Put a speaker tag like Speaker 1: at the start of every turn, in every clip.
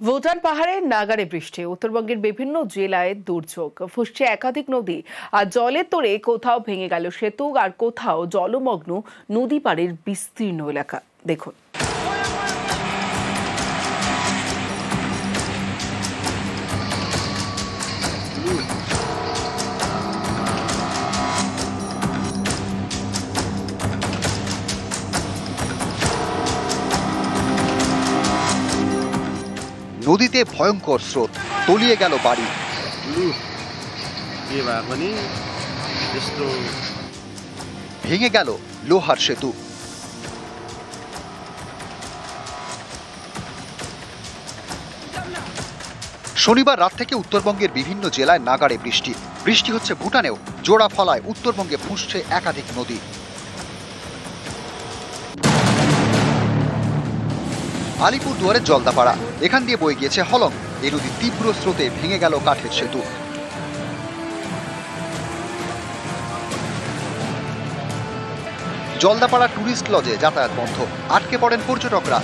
Speaker 1: ভুটান পাহাড়ে নাগাড়ে বৃষ্টি, উত্তরবঙ্গের বিভিন্ন জেলায় দুর্যোগ, ফুসছে একাধিক নদী। আর জলের তোড়ে কোথাও ভেঙে গেল সেতু, আর কোথাও জলমগ্ন নদী পাড়ের বিস্তীর্ণ এলাকা। দেখুন,
Speaker 2: নদীতে ভয়ঙ্কর স্রোত, তলিয়ে গেল বাড়ি, ভেঙে গেল লোহার সেতু। শনিবার রাত থেকে উত্তরবঙ্গের বিভিন্ন জেলায় নাগাড়ে বৃষ্টি। বৃষ্টি হচ্ছে ভুটানেও, জোড়া ফলায় উত্তরবঙ্গে ফুঁসছে একাধিক নদী। আলিপুরদুয়ারের জলদাপাড়া, এখান দিয়ে বয়ে গিয়েছে হলং। এই নদীর তীব্র স্রোতে ভেঙে গেল কাঠের সেতু। জলদাপাড়া টুরিস্ট লজে যাতায়াত বন্ধ, আটকে পড়েন পর্যটকরা।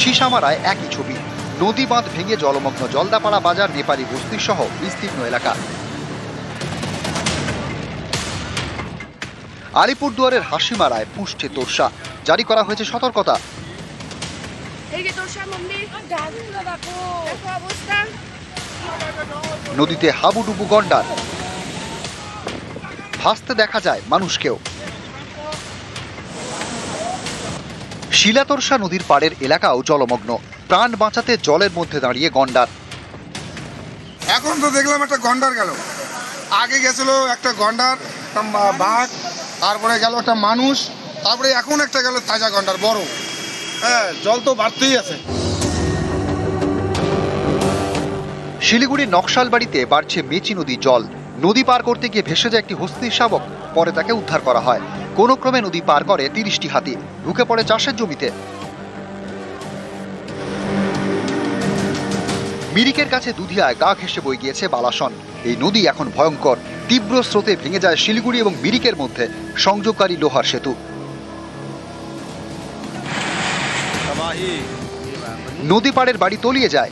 Speaker 2: সিসামারায় একই ছবি, নদী বাঁধ ভেঙে জলমগ্ন জলদাপাড়া বাজার, নেপালি বস্তি সহ বিস্তীর্ণ এলাকা। আলিপুরদুয়ারের হাসিমারায় ফুঁসছে তোর্ষা, জারি করা হয়েছে সতর্কতা। নদীতে হাবুডুবু গন্ডার, ভাসতে দেখা যায় মানুষকেও। শিলাতোরসা নদীর পাড়ের এলাকাও জলমগ্ন, প্রাণ বাঁচাতে জলের মধ্যে দাঁড়িয়ে গন্ডার।
Speaker 3: এখন তো দেখলাম একটা গন্ডার গেল, আগে গেছিল একটা গন্ডার, বাঘ, তারপরে গেল একটা মানুষ, তারপরে এখন একটা গেল তাজা গন্ডার বড়। হ্যাঁ, জল তো বাড়তেই আছে।
Speaker 2: শিলিগুড়ির নকশালবাড়িতে বাড়ছে মেচি নদী জল। নদী পার করতে গিয়ে ভেসে যায় একটি হস্তির শাবক, পরে তাকে উদ্ধার করা হয়। কোনো ক্রমে নদী পার করে 30টি হাতি, ঢুকে পড়ে চাষের জমিতে। মিরিকের কাছে দুধিয়ায় গা ঘেঁষে বয়ে গিয়েছে বালাসন। এই নদী এখন ভয়ঙ্কর, তীব্র স্রোতে ভেঙে যায় শিলিগুড়ি এবং মিরিকের মধ্যে সংযোগকারী লোহার সেতু। নদী পাড়ের বাড়ি তলিয়ে যায়,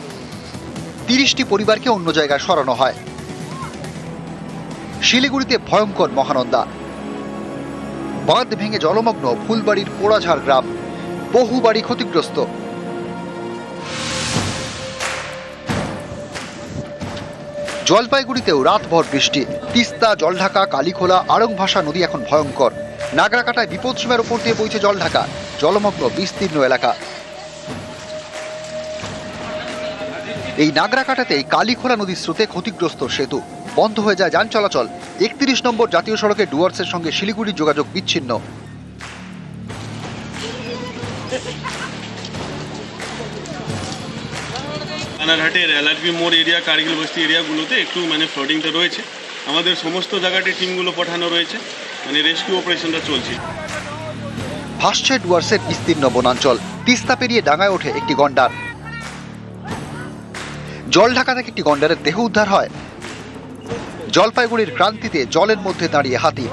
Speaker 2: 30টি পরিবারকে অন্য জায়গায় সরানো হয়। শিলিগুড়িতে ভয়ঙ্কর মহানন্দা, বাঁধ ভেঙে জলমগ্ন ফুলবাড়ির পোড়াঝাড় গ্রাম, বহু বাড়ি ক্ষতিগ্রস্ত। জলপাইগুড়িতেও রাতভর বৃষ্টি, তিস্তা, জলঢাকা, কালীখোলা, আড়ংভাষা নদী এখন ভয়ঙ্কর। নাগরাকাটায় বিপদসীমার উপর দিয়ে বইছে জলঢাকা, জলমগ্ন বিস্তীর্ণ এলাকা। এই নাগরাকাটাতেই কালীখোলা নদীর স্রোতে ক্ষতিগ্রস্ত সেতু, বন্ধ হয়ে যায় যান চলাচল। 31 নম্বর জাতীয় সড়কে ডুয়ার্সের সঙ্গে শিলিগুড়ির যোগাযোগ বিচ্ছিন্ন।
Speaker 4: বানারহাটের এলআরপি মোড় এরিয়া, কার্গিল বস্তি এরিয়াগুলোতে একটু ফ্লোডিংটা রয়েছে। আমাদের সমস্ত জায়গাতে টিমগুলো পাঠানো রয়েছে, রেস্কিউ অপারেশনটা চলছে।
Speaker 2: ভাসছে ডুয়ার্সের বিস্তীর্ণ বনাঞ্চল, তিস্তা পেরিয়ে ডাঙায় ওঠে একটি গন্ডার। জলঢাকা থেকে একটি গন্ডারের দেহ উদ্ধার হয়। জলপাইগুড়ির ক্রান্তিতে জলের মধ্যে দাঁড়িয়ে হাতি।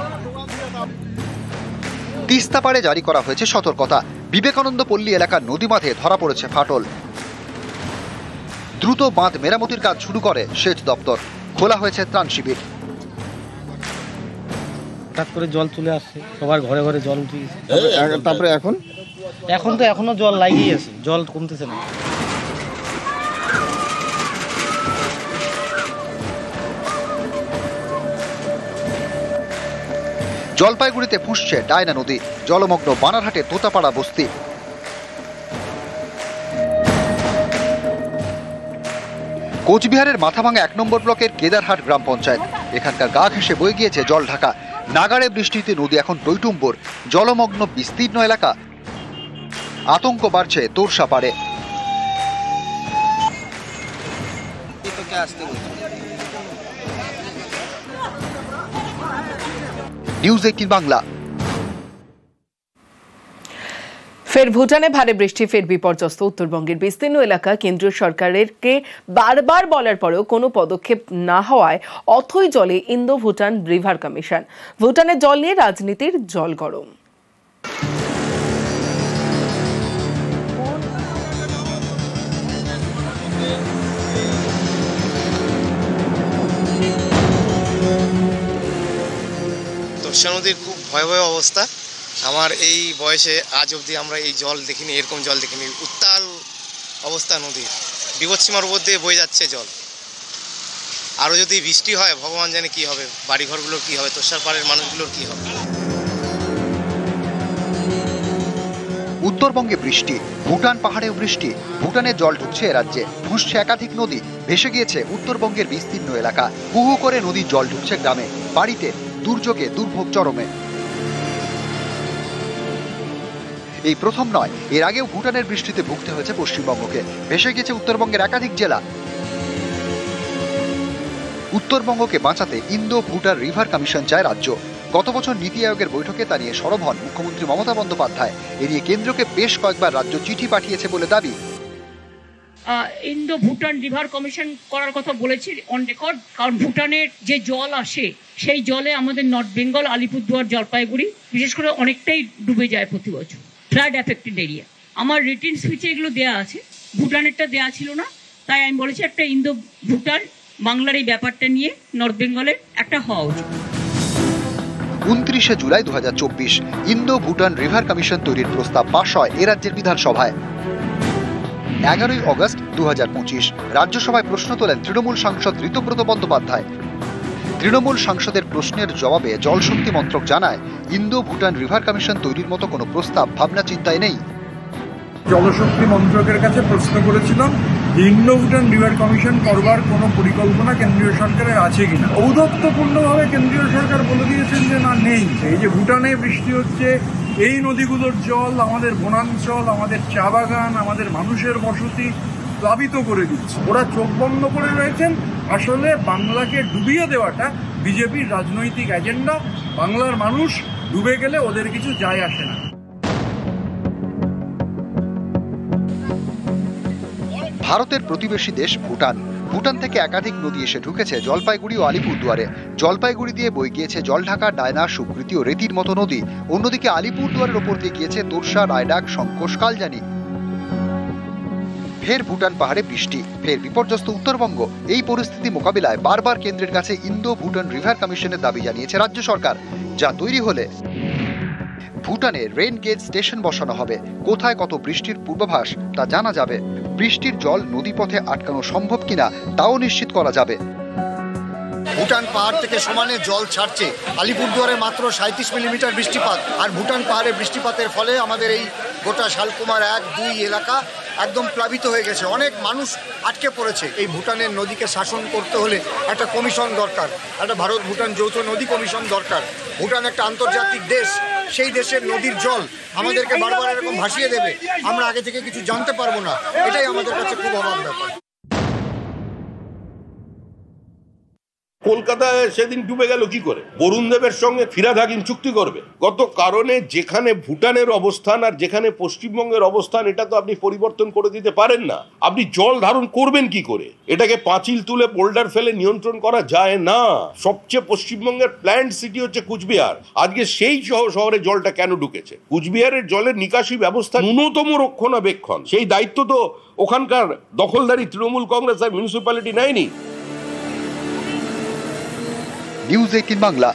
Speaker 2: তিস্তা পাড়ে জারি করা হয়েছে সতর্কতা। বিবেকানন্দ পল্লী এলাকার নদী বাঁধে ধরা পড়েছে ফাটল। দ্রুত বাঁধ মেরামতির কাজ শুরু করে সেচ দপ্তর, খোলা হয়েছে ত্রাণ শিবির।
Speaker 5: হঠাৎ করে জল চলে আসছে, সবার ঘরে ঘরে জল উঠে গেছে।
Speaker 3: তারপরে
Speaker 5: এখন তো এখনো জল লাগিয়ে আছে, জল কমতেছে না।
Speaker 2: জলপাইগুড়িতে ফুঁসছে ডায়না নদী, জলমগ্ন বানারহাটে তোতাপাড়া বস্তি। কোচবিহারের মাথাভাঙা 1 নম্বর ব্লকের কেদারহাট গ্রাম পঞ্চায়েত, এখানকার গা ঘেঁষে বয়ে গিয়েছে জলঢাকা। নাগাড়ে বৃষ্টিতে নদী এখন টইটুম্বর, জলমগ্ন বিস্তীর্ণ এলাকা। আতঙ্ক বাড়ছে তোরসা পাড়ে। নিউজ 18 বাংলা।
Speaker 1: ফের ভুটানে ভারী বৃষ্টি, ফের বিপর্যস্ত উত্তরবঙ্গের বিস্তীর্ণ এলাকা। কেন্দ্রীয় সরকারকে বারবার বলার পরেও কোনো পদক্ষেপ না হওয়ায় অথই জলে ইন্দো ভুটান রিভার কমিশন। ভুটানের জল নিয়ে রাজনীতির জল গরম।
Speaker 6: তোষা নদীর খুব ভয়াবহ অবস্থা। আমার এই বয়সে আজ অবধি আমরা এই জল দেখিনি, এরকম জল দেখিনি। উত্তাল অবস্থা নদীর, বিপদসীমার উপর দিয়ে বয়ে যাচ্ছে জল। আরও যদি বৃষ্টি হয় ভগবান জানে কি হবে, বাড়িঘরগুলোর কি হবে, তোষার পাড়ের মানুষগুলোর কি হবে।
Speaker 2: উত্তরবঙ্গে বৃষ্টি, ভুটান পাহাড়েও বৃষ্টি। ভুটানের জল ঢুকছে এ রাজ্যে, ধুসছে একাধিক নদী, ভেসে গিয়েছে উত্তরবঙ্গের বিস্তীর্ণ এলাকা। হু হু করে নদীর জল ঢুকছে গ্রামে, বাড়িতে, দুর্যোগে দুর্ভোগ চরমে। এই প্রথম নয়, এর আগেও ভুটানের বৃষ্টিতে ভুগতে হয়েছে পশ্চিমবঙ্গকে। ভেসে গেছে উত্তরবঙ্গের একাধিক জেলা। উত্তরবঙ্গকে বাঁচাতে ইন্দো ভুটান রিভার কমিশন চায় রাজ্য। গত বছর নীতি আয়োগের বৈঠকে তা নিয়ে সরব হন মুখ্যমন্ত্রী মমতা বন্দ্যোপাধ্যায়। এ নিয়ে কেন্দ্রকে বেশ কয়েকবার রাজ্য চিঠি পাঠিয়েছে বলে দাবি।
Speaker 7: ইন্দো ভুটান রিভার কমিশন করার কথা বলেছি অন রেকর্ড, কারণ ভুটানের যে জল আসে সেই জলে আমাদের নর্থ বেঙ্গল, আলিপুরদুয়ার, জলপাইগুড়ি বিশেষ করে অনেকটাই ডুবে যায় প্রতি বছর, ফ্লাড অ্যাফেক্টেড এরিয়া। আমার রিটেন স্পিচে এগুলো দেওয়া আছে, ভুটানেরটা দেওয়া ছিল না, তাই আমি বলেছি একটা ইন্দো ভুটান বাংলার এই ব্যাপারটা নিয়ে নর্থ বেঙ্গলের একটা হওয়া উচিত।
Speaker 2: 29 July 2024 Indo Bhutan river commission তৈরির প্রস্তাব পাশ হয় এ রাজ্যের বিধানসভায়। 11 অগস্ট 2025 রাজ্যসভায় প্রশ্ন তোলেন তৃণমূল সাংসদ ঋতব্রত বন্দ্যোপাধ্যায়। তৃণমূল সাংসদের প্রশ্নের জবাবে জলশক্তি মন্ত্রক জানায়, ইন্দো ভুটান রিভার কমিশন তৈরির মতো কোনো প্রস্তাব ভাবনা চিন্তায় নেই।
Speaker 8: জলশক্তি মন্ত্রকের কাছে প্রশ্ন করেছিলাম ইন্দো ভুটান রিভার কমিশন করবার কোনো পরিকল্পনা কেন্দ্রীয় সরকারের আছে কিনা। ঔদ্ধত্যপূর্ণভাবে কেন্দ্রীয় সরকার বলে দিয়েছেন যে না, নেই। এই যে ভুটানে বৃষ্টি হচ্ছে, এই নদীগুলোর জল আমাদের বনাঞ্চল, আমাদের চা বাগান, আমাদের মানুষের বসতি প্লাবিত করে দিচ্ছে। ওরা চোখ বন্ধ করে রয়েছেন। আসলে বাংলাকে ডুবিয়ে দেওয়াটা বিজেপির রাজনৈতিক এজেন্ডা। বাংলার মানুষ ডুবে গেলে ওদের কিছু যায় আসে না।
Speaker 2: ভারতের প্রতিবেশী দেশ ভুটান। ভুটান থেকে একাধিক নদী এসে ঢুকেছে জলপাইগুড়ি ও আলিপুরদুয়ারে। জলপাইগুড়ি দিয়ে বয়ে গিয়েছে জলঢাকা, ডায়না, সুকৃতি ও রেতির মতো নদী। অন্যদিকে আলিপুরদুয়ারের ওপর দিয়ে গিয়েছে তোরসা, রায়ডাক, শঙ্কোষ, কালজানি। ফের ভুটান পাহাড়ে বৃষ্টি, ফের বিপর্যস্ত উত্তরবঙ্গ। এই পরিস্থিতি মোকাবিলায় বারবার কেন্দ্রের কাছে ইন্দো ভুটান রিভার কমিশনের দাবি জানিয়েছে রাজ্য সরকার। যা তৈরি হলে ভুটানে রেইন গেজ স্টেশন বসানো হবে। কোথায় কত বৃষ্টির পূর্বাভাস তা জানা যাবে। বৃষ্টির জল নদীপথে আটকানো সম্ভব কিনা তাও নিশ্চিত করা যাবে।
Speaker 9: ভুটান পাহাড় থেকে সমানে জল ছাড়ছে। আলিপুরদুয়ারে মাত্র 37 মিলিমিটার বৃষ্টিপাত। আর ভুটান পাহাড়ে বৃষ্টিপাতের ফলে আমাদের এই গোটা শালকুমার 1-2 এলাকা একদম প্লাবিত হয়ে গেছে। অনেক মানুষ আটকে পড়েছে। এই ভুটানের নদীকে শাসন করতে হলে একটা কমিশন দরকার, একটা ভারত ভুটান যৌথ নদী কমিশন দরকার। ভুটান একটা আন্তর্জাতিক দেশ, সেই দেশের নদীর জল আমাদেরকে বারবার এরকম ভাসিয়ে দেবে, আমরা আগে থেকে কিছু জানতে পারবো না। এটাই আমাদের কাছে খুব অবাক ব্যাপার।
Speaker 10: কলকাতায় সেদিন ডুবে গেল কি করে? বরুণ দেবের সঙ্গে ফিরাদ হাকিম চুক্তি করবে কত কারণে? যেখানে ভুটানের অবস্থান আর যেখানে পশ্চিমবঙ্গের অবস্থান, এটা তো আপনি পরিবর্তন করে দিতে পারেন না। আপনি জল ধারণ করবেন কি করে? এটাকে পাঁচিল তুলে বোল্ডার ফেলে নিয়ন্ত্রণ করা যায় না। সবচেয়ে পশ্চিমবঙ্গের প্ল্যান্ট সিটি হচ্ছে কুচবিহার। আজকে সেই শহরে জলটা কেন ঢুকেছে? কুচবিহারের জলের নিকাশি ব্যবস্থা ন্যূনতম রক্ষণাবেক্ষণ, সেই দায়িত্ব তো ওখানকার দখলদারি তৃণমূল কংগ্রেস আর মিউনিসিপ্যালিটি নেয়নি।
Speaker 2: নিউজ 18 বাংলা।